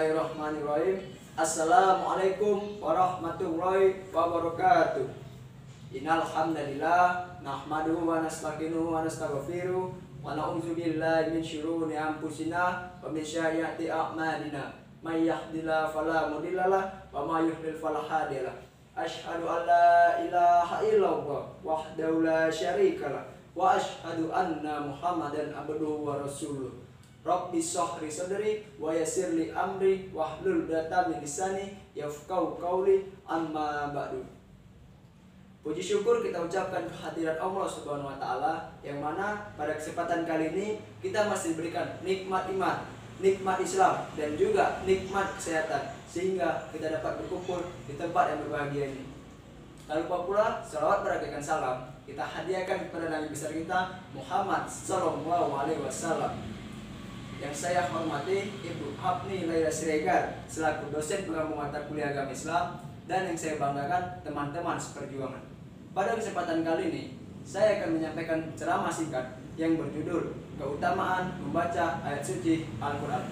Bismillahirrahmanirrahim. Assalamualaikum warahmatullahi wabarakatuh. Innal hamdalillah nahmaduhu wa nasta'inuhu wa nastaghfiruh wa na'udzu billahi min syururi anfusina wa min sayyiati a'malina. May yahdihillahu fala mudhillalah wa may yudhlil fala hadiyalah. Asyhadu an la ilaha illallah wahdahu la syarikalah wa asyhadu anna Muhammadan abduhu wa rasuluh. Rabbi shrah li sadri wa yassir li amri wahlul 'uqdatam min lisani yafqahu qawli, amma ba'du. Puji syukur kita ucapkan kehadirat Allah Subhanahu wa taala, yang mana pada kesempatan kali ini kita masih diberikan nikmat iman, nikmat Islam, dan juga nikmat kesehatan, sehingga kita dapat berkumpul di tempat yang berbahagia ini. Tak lupa pula salawat berakikan salam kita hadiahkan kepada Nabi besar kita Muhammad sallallahu alaihi wasallam. Yang saya hormati Ibu Hapni Laila Siregar selaku dosen penggabung mata kuliah agama Islam, dan yang saya banggakan teman-teman seperjuangan. Pada kesempatan kali ini saya akan menyampaikan ceramah singkat yang berjudul keutamaan membaca ayat suci Al-Quran.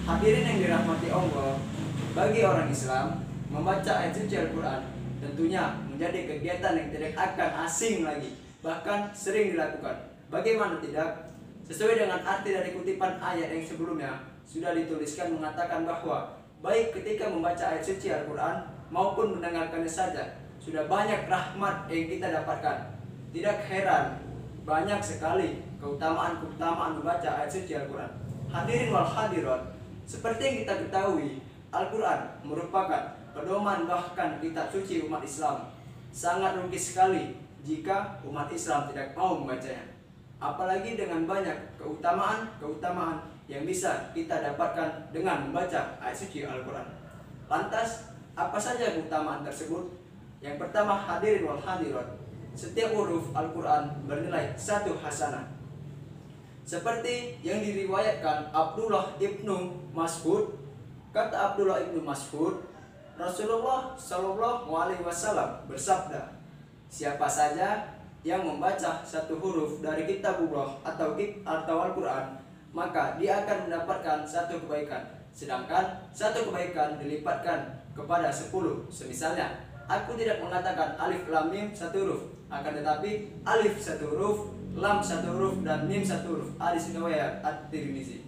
Hadirin yang dirahmati Allah, bagi orang Islam membaca ayat suci Al-Quran tentunya menjadi kegiatan yang tidak akan asing lagi, bahkan sering dilakukan. Bagaimana tidak? Sesuai dengan arti dari kutipan ayat yang sebelumnya, sudah dituliskan mengatakan bahwa baik ketika membaca ayat suci Al-Quran maupun mendengarkannya saja, sudah banyak rahmat yang kita dapatkan. Tidak heran, banyak sekali keutamaan-keutamaan membaca ayat suci Al-Quran. Hadirin wal hadirat, seperti yang kita ketahui, Al-Quran merupakan pedoman bahkan kitab suci umat Islam. Sangat rugi sekali jika umat Islam tidak mau membacanya. Apalagi dengan banyak keutamaan yang bisa kita dapatkan dengan membaca ayat suci Al-Quran. Lantas, apa saja keutamaan tersebut? Yang pertama, hadirin wal hadirat, setiap huruf Al-Quran bernilai 1 hasanah. Seperti yang diriwayatkan Abdullah ibnu Mas'ud, kata Abdullah ibnu Mas'ud, Rasulullah Shallallahu alaihi wasallam bersabda, siapa saja yang membaca 1 huruf dari kitabullah atau Al-Quran, maka dia akan mendapatkan 1 kebaikan, sedangkan 1 kebaikan dilipatkan kepada 10. Semisalnya, aku tidak mengatakan alif lam mim 1 huruf, akan tetapi alif 1 huruf, lam 1 huruf, dan mim 1 huruf. Hadis riwayat At-Tirmizi.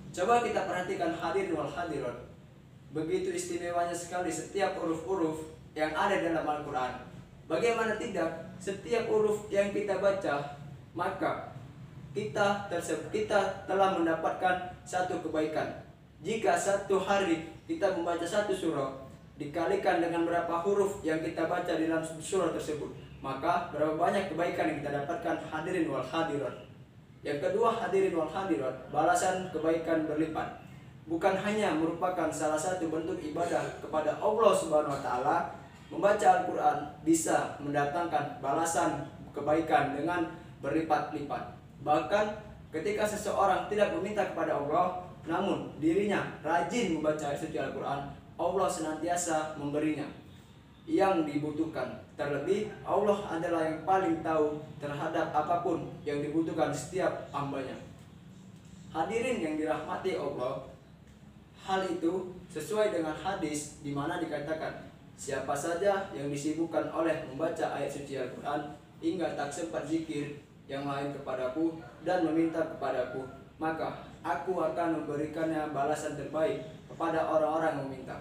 Coba kita perhatikan hadirin wal hadirat, begitu istimewanya sekali setiap huruf-huruf yang ada dalam Al-Quran. Bagaimana tidak, setiap huruf yang kita baca, maka kita telah mendapatkan 1 kebaikan. Jika 1 hari kita membaca 1 surah, dikalikan dengan berapa huruf yang kita baca di dalam surah tersebut, maka berapa banyak kebaikan yang kita dapatkan, hadirin wal hadirat. Yang kedua, hadirin wal hadirat, balasan kebaikan berlipat. Bukan hanya merupakan salah satu bentuk ibadah kepada Allah Subhanahu wa taala, membaca Al-Quran bisa mendatangkan balasan kebaikan dengan berlipat-lipat. Bahkan ketika seseorang tidak meminta kepada Allah, namun dirinya rajin membaca ayat suci Al-Quran, Allah senantiasa memberinya yang dibutuhkan. Terlebih Allah adalah yang paling tahu terhadap apapun yang dibutuhkan setiap hambanya. Hadirin yang dirahmati Allah, hal itu sesuai dengan hadis di mana dikatakan, siapa saja yang disibukkan oleh membaca ayat suci Al-Quran hingga tak sempat zikir yang lain kepadaku dan meminta kepadaku, maka aku akan memberikannya balasan terbaik kepada orang-orang yang meminta.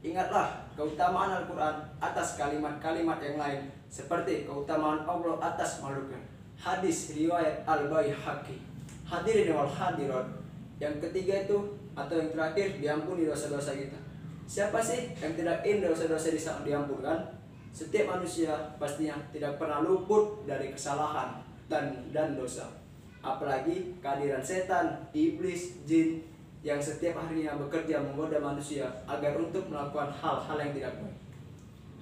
Ingatlah keutamaan Al-Quran atas kalimat-kalimat yang lain, seperti keutamaan Allah atas makhluknya. Hadis riwayat Al-Baihaqi. Hadirin wal hadirat, yang ketiga itu atau yang terakhir, diampuni dosa-dosa kita. Siapa sih yang tidak ingin dosa-dosa diampunkan? Setiap manusia pastinya tidak pernah luput dari kesalahan dan dosa. Apalagi kehadiran setan, iblis, jin yang setiap harinya bekerja menggoda manusia agar untuk melakukan hal-hal yang tidak baik.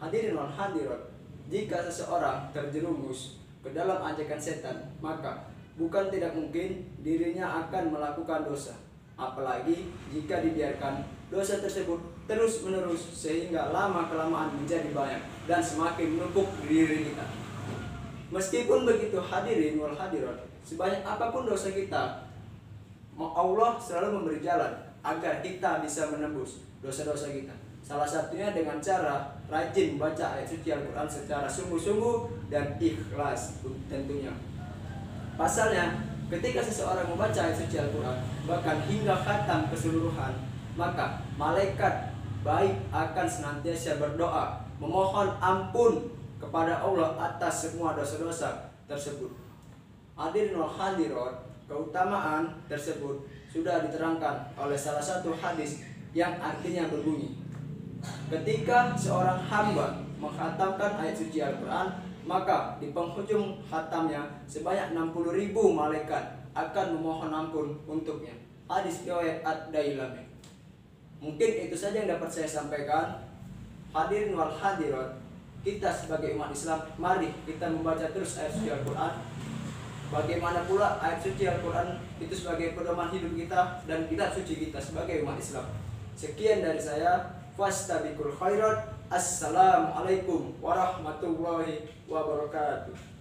Hadirin wal hadirat, jika seseorang terjerumus ke dalam ajakan setan, maka bukan tidak mungkin dirinya akan melakukan dosa. Apalagi jika dibiarkan dosa tersebut terus-menerus sehingga lama-kelamaan menjadi banyak dan semakin menumpuk diri kita. Meskipun begitu, hadirin wal hadirat, sebanyak apapun dosa kita, Allah selalu memberi jalan agar kita bisa menembus dosa-dosa kita. Salah satunya dengan cara rajin membaca ayat suci Al-Quran secara sungguh-sungguh dan ikhlas tentunya. Pasalnya, ketika seseorang membaca ayat suci Al-Quran, bahkan hingga khatam keseluruhan, maka malaikat baik akan senantiasa berdoa, memohon ampun kepada Allah atas semua dosa-dosa tersebut. Hadirin wal hadirat, keutamaan tersebut sudah diterangkan oleh salah satu hadis yang artinya berbunyi, ketika seorang hamba menghatamkan ayat suci Al-Quran, maka di penghujung khatamnya sebanyak 60.000 malaikat akan memohon ampun untuknya. Hadis riwayat Ad-Dailami. Mungkin itu saja yang dapat saya sampaikan. Hadirin wal hadirat, kita sebagai umat Islam, mari kita membaca terus ayat suci Al-Quran. Bagaimana pula ayat suci Al-Quran itu sebagai pedoman hidup kita dan kitab suci kita sebagai umat Islam. Sekian dari saya. Fastabiqul khairat. Assalamualaikum warahmatullahi wabarakatuh.